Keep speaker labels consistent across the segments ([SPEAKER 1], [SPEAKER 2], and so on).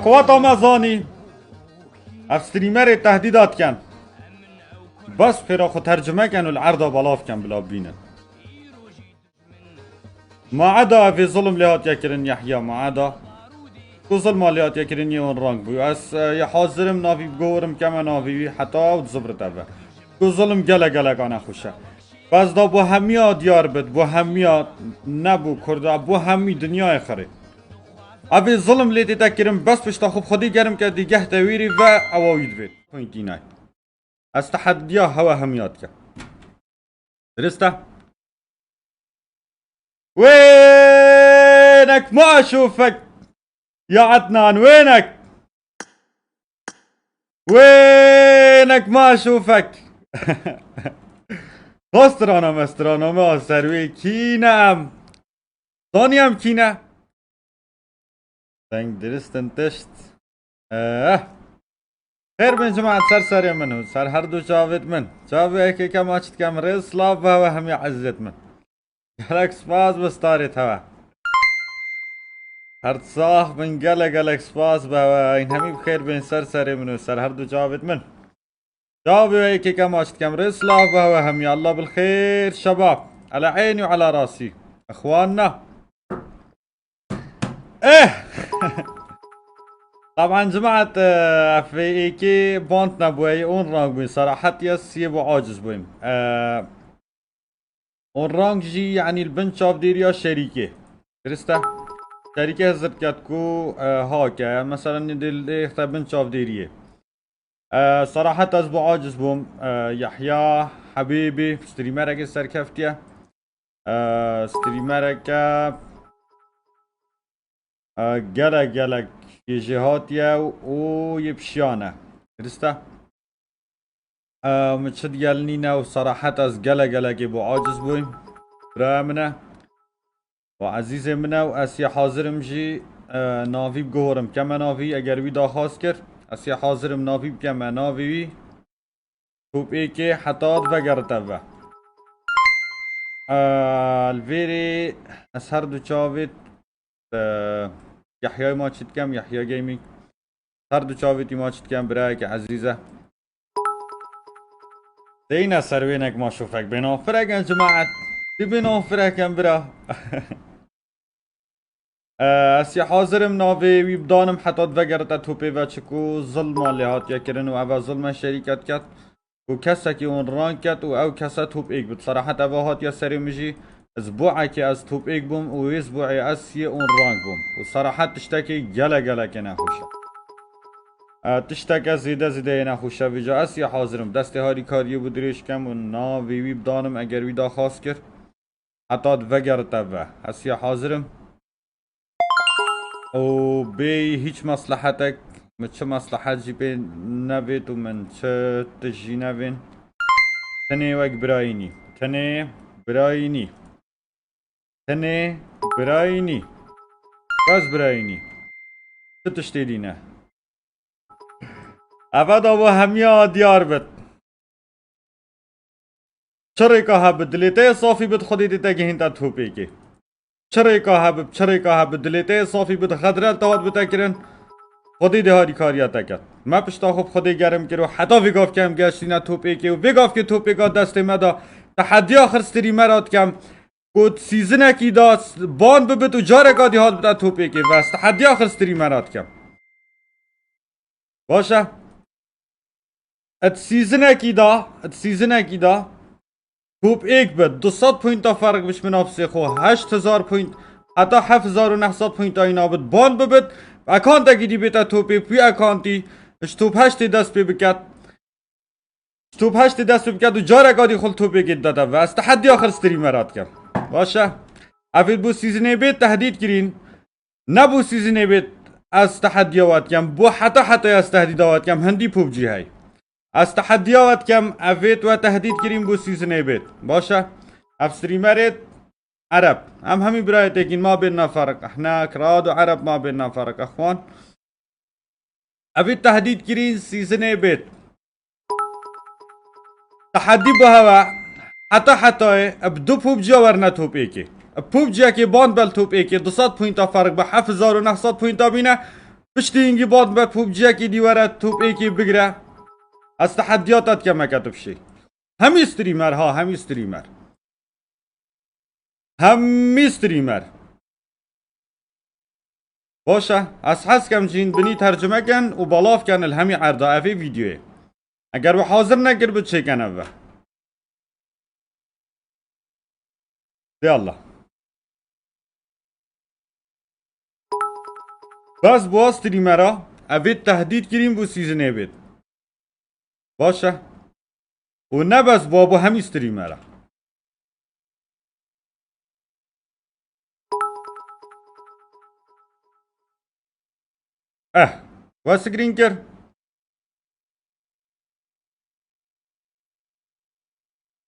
[SPEAKER 1] قوات آمازانی استریمر تهدیدات کن بس پیرا خود ترجمه کن و العرض بلاف کن بلا بینن ما عدا في ظلم لهات يكرن يحيى ما عدا كو ظلم لهات يكرن يون رانك بو اس يحاضرم نافي بقورم كما نافي حتى وتزبرت ابا كو ظلم گله گله كان خوشه بس دا بو هميا ديار بد بو هميا نبو كردا بو همي دنيا خري ابي ظلم ليتي تكرم بس بشتا خوب خودي گرم که دیگه تويري و اواويد بيت پوينتي ناي از تحديا هوا هميات که درسته وينك مااشوفك يا عدنان وينك وينك مااشوفك مسترانا ما سروي كينام ثانيام كينا تنگ درستن تشت خير من جماعة سر منو سر هر دو جاوید من جاوی که کم آچت کم رسالة و همی عزت من گلکس باز بستارت هوا هر صاح من گلکس باز با این همی بخیر بین سر منو سر هر دو جاوید من جاوی که کم آچت کم رسالة و همی الله بالخير شباب على عيني وعلى راسي اخواننا طبعا جماعة في ايكي بونت نبوي اون رانج بوين صراحة يس يبو عاجز بوين اون رانج جي يعني البنت شاف ديريا شريكة درسته شريكة هزت كاتكو هاكا مثلا دل اختا بنت شاف ديريا صراحة از بو عاجز بوم يحيى حبيبي ستريمرك سركفتيا ستريمرك گلک جهاتیه و یبشیانه درسته مچد گلنینه و صراحت از گلک بو عاجز بویم برای منه و عزیز منه و اسی حاضرم جی ناوی بگورم کم ناوی اگر وی داخواست کرد اسی حاضرم ناوی بکم ناوی خوب ای که حتاد وگرده و الویری از هر دو چاوید يحيى ما تشت كم يحيى جيمنج هر دو چاويتي ما تشت كم برايك عزيزة دينا سروينك ما شوفك بنوفرك يا جماعة دي بنوفرك يا برا اسي حاضرم ناوي ويبدانم حتى تفقرت توبي وچكو ظلم اللي هات يكرن و او ظلم الشركات كات و كسكي اون ران كات و او كسا توب ايك بصراحة او هات يا سري مجي اسبوعي كي از توب ايك بوم و اسبوعي اسي اون رانك بوم وصراحة تشتكي جلا كنا خوشة تشتكي زيده ينا ويجا اسي حاضرم دستي هاري كاريو بدريش كم و ناوي وي بدانم اگر وي دا خاص كر حتى دفقر تبه اسي حاضرم و بي هيچ مصلحتك من چه مصلحت جي بي نبيت و من چه تجي نبين تني وك برايني تني برايني بس برايني چه تشتيدينه افاد ابو هميا ديار بت شركة هب دليتي صافي بت خدي تتجهين تتوبيكي شركة هب دليتي صافي بت خضرال تواد بتكرن خدي ده هاري كاريا تكت ما پشتا خوب خدي گرم کرو حتی ویگاف کم گشتینا توپیکی و ویگاف که توپیکا دست مدا تحدی آخر ستریمرات کم کود سیزنه کی داست بان ببت و جاره گادی حال بتا توپیکی وست تحدی آخر ستریمرات کم باشه ات سیزنه کی دا توپ ایک بد 200 پوینت فرق بش منافسه خو 8000 پوینت حتی 7900 پوینت اینا بد بان ببت اکانت اگه دی بیتا توپی پی اکانتی توپ 8 دست پی بکت و جاره گادی خل توپی گید داده و از تحدی آخر ستریمرات کم باشه افید بو سیزنه بیت تهدید کرین نبو سیزنه بیت از تحدیات کم بو حتی از تهدیدات کم هندی پوبجی های از تحدیات کم افید و تهدید کرین بو سیزنه بیت باشه اف ستریمرت عرب همي برايت لكن ما بيننا فرق احنا كراد وعرب ما بيننا فرق اخوان ابي التهديد كرين سيزنه بيت تحدي بهوا حتى ابدو بوبجي ورنا توب ايكي بوبجي كي بون بل توب ايكي 200 بوينت فرق ب 7900 بوينت بينا پشتی اینگی باد به پوبجی کی دیواره توپ ایکی بگیره از تحدیاتت که مکتب شی همی استریمر ها همی استریمر همی استریمر باشه از حس کم جین بنی ترجمه کن و بالاف کن الهمی عرضه افی ویدیوی اگر و حاضر نگر بچه کن اوه يلا بس بو استريمرا ابيت تهديد كريم بو سيزن بيت باشه و نه بس بابو همي استريمرا و سكرين كر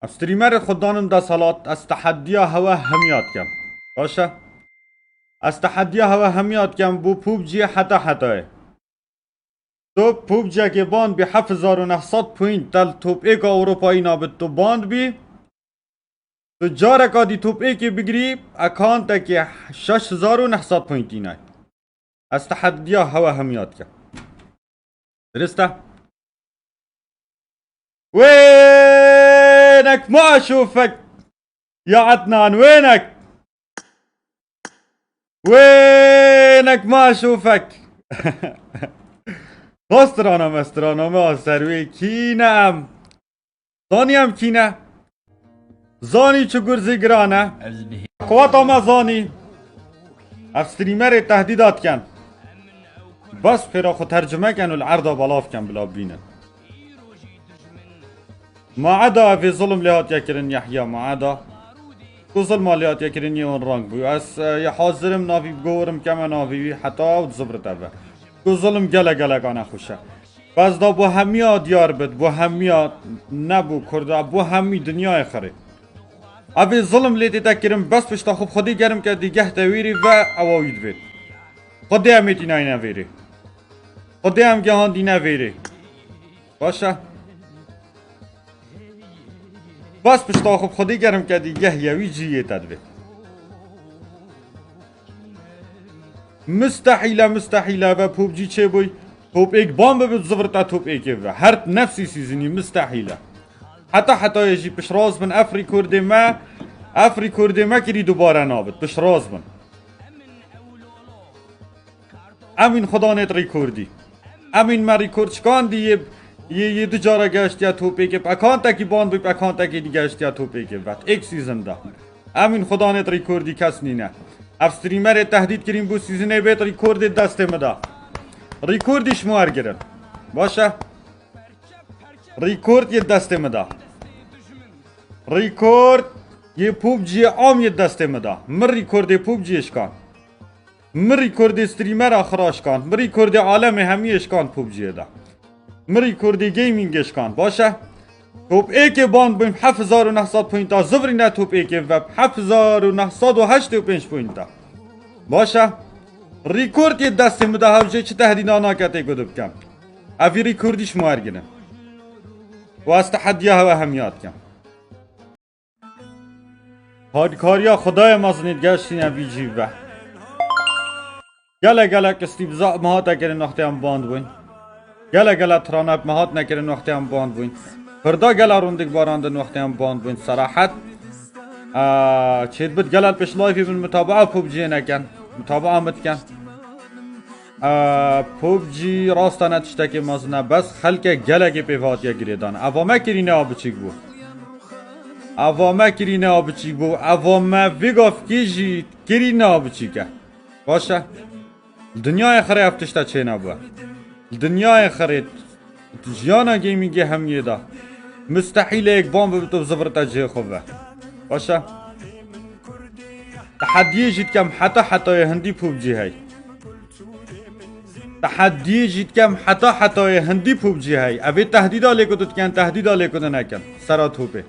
[SPEAKER 1] استريمر خدانم دا صلات از تحديا هوا هميات كم باشه از تحديا هوا هميات كم بو پوبجي حتى تو پوبجي که باند بی 7900 پوینت تل توپ ایک اروپایی نابد تو باند بی تو جارکا دی توپ ایکی بگیری اکانت که 6900 پوینتی نای از تحديا هوا هميات كم درسته وينك مااشوفك يا عدنان وينك مااشوفك استرانم سروي كينام زاني كينا زاني چگور زگرانه قوات ما زاني استريمر تهديدات كان بس فراخو ترجمه كان والعرضه بلاف كان بلا بينا ما عدا في ظلم لهات يكرن يحيى ما عدا تو ظلم لهات يكرن يون رانك بو اس يحاضرم نافي بگورم كما نافي حتى وزبرت اوه تو ظلم گله كان خوشه بس دا بو هميا ديار بد بو هميا نبو کرده بو همي دنيا خري ابي ظلم ليتي تكرم بس پشتا خوب خودي گرم که دیگه تویری و اواید بید خودی هم ایتی نای نویری خودی هم گهان دی نویری باشه بس پشتا خوب خودی گرم که دیگه یوی جیه تدوی مستحیله و پوبجی چه بوی توپ ایک بام ببید زبرتا توپ ایکی و هر نفسی سیزنی مستحیله حتی یجی پشراز من افری ما کری دوباره نابد پشراز من امین خدا نیت ریکوردی امین ما ریکورد چکان دی یه دو جارا گشت یا توپی که اکانتا کی باند بی اکانتا کی دی گشت یا توپی که وقت ایک سیزن دا امین خدا نیت ریکوردی کس نینه اف استریمر تهدید کریم بو سیزنه بیت ریکورد دسته مدا ریکوردش موار گرن باشه ریکورد یه دسته مدا ریکورد یه پوبجی عام یه دسته مدا من ریکورد پوبجیش کن من ریکورد استریمر آخراش کن من ریکورد عالم همیش کن پوبجیه دا من ریکورد گیمینگش کن باشه توپ ایک باند بیم 7900 پوینتا زبری نه توپ ایک و 7985 پوینتا باشه ریکورد یه دسته مدا هفجه چه تهدید آناکته گدب کم اوی ریکوردیش موارگنه و از تحدیه هوا همیات کم هادکاریا خدای مازنید گشتین اوی جیبه گله استیبزا مهات اکرین وقتی هم باند بوین گله ترانب مهات نکرین وقتی هم باند بوین فردا گله روندگ باراندن وقتی هم باند بوین صراحت چید بود گله پیش لایفی من متابعه پوبجی نکن متابعه مت کن پوبجی راستا نتشتکی مازنه بس خلک گله که پیفاتیا گریدان اوامه کرینه آبچیک بو اوامه کرینه آبچیک بو اوامه ویگاف کیجی کرینه آبچیکه باشه دنیای خری افتشتا چه نبوه دنیای خری جیانا گیمینگی همیه دا مستحیل یک بام ببتو زبرتا جه خوبه باشه تحدیه جید کم حتی هندی پوبجی های تحدیه جید کم حتی هندی پوبجی های اوی تهدیدا لیکدت کن تهدیدا لیکد نکن سرا توپه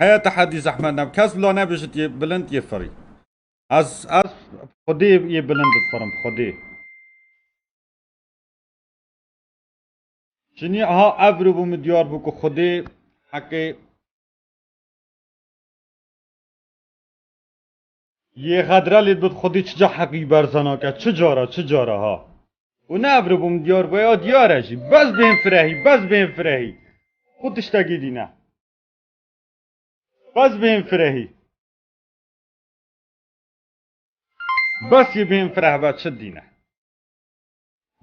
[SPEAKER 1] هيا تحدي زحمة نب كاس بلا نبشت بلند يفري از خدي يبلند تفرم خدي شني ها ابرو بمديار بكو خدي حكي یه خدره لید بود خودی چجا حقی برزنا کرد چجارا ها و نه ابرو بوم دیار باید دیارشی بس بهم فرهی خودش تگیدی نه بس بهم فرهی بس یه بهم فره بد شد دینه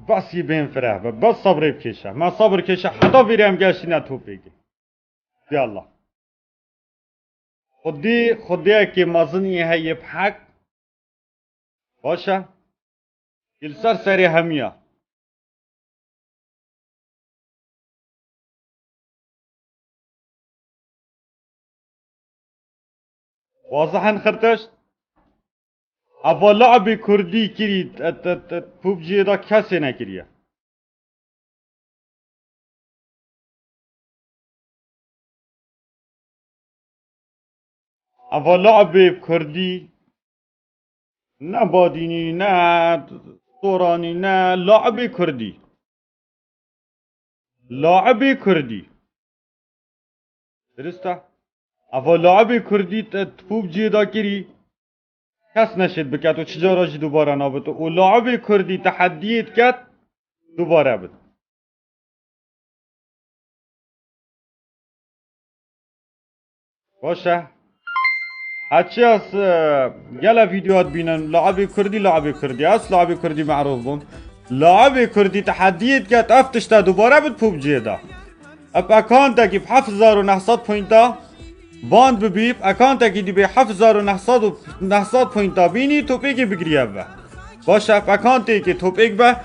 [SPEAKER 1] بس یه بهم فره بد بس صبر بکشه من صبر کشه حتی بیرم گشتی نه تو بگی یالله خودی که مزنی هی بحق باشه السر سری همیا واضحا خرتش اول لعب کردی کرید پوبجی دا کسی نکریه اول لعب کردی نه بادینی نه تورانی نه لاعب کردی درسته اول لاعب کردی توپ جیدا کری کس نشد بکت و چجا جی دوباره نابد و لاعب کردی تحدیت کت دوباره بد باشه هاتشي اس يلا فيديوهات بينن لاعب كردي اس لاعب كردي معروف بون لاعب كردي تحديات كات افتش تا دوباره بتفوب جيدا اب اكونتك ب 7900 بوينتا باند ببيب اكونتك دي ب 7900 بوينتا بيني توبيك بگريا باشه اب اكونتي که توبيك با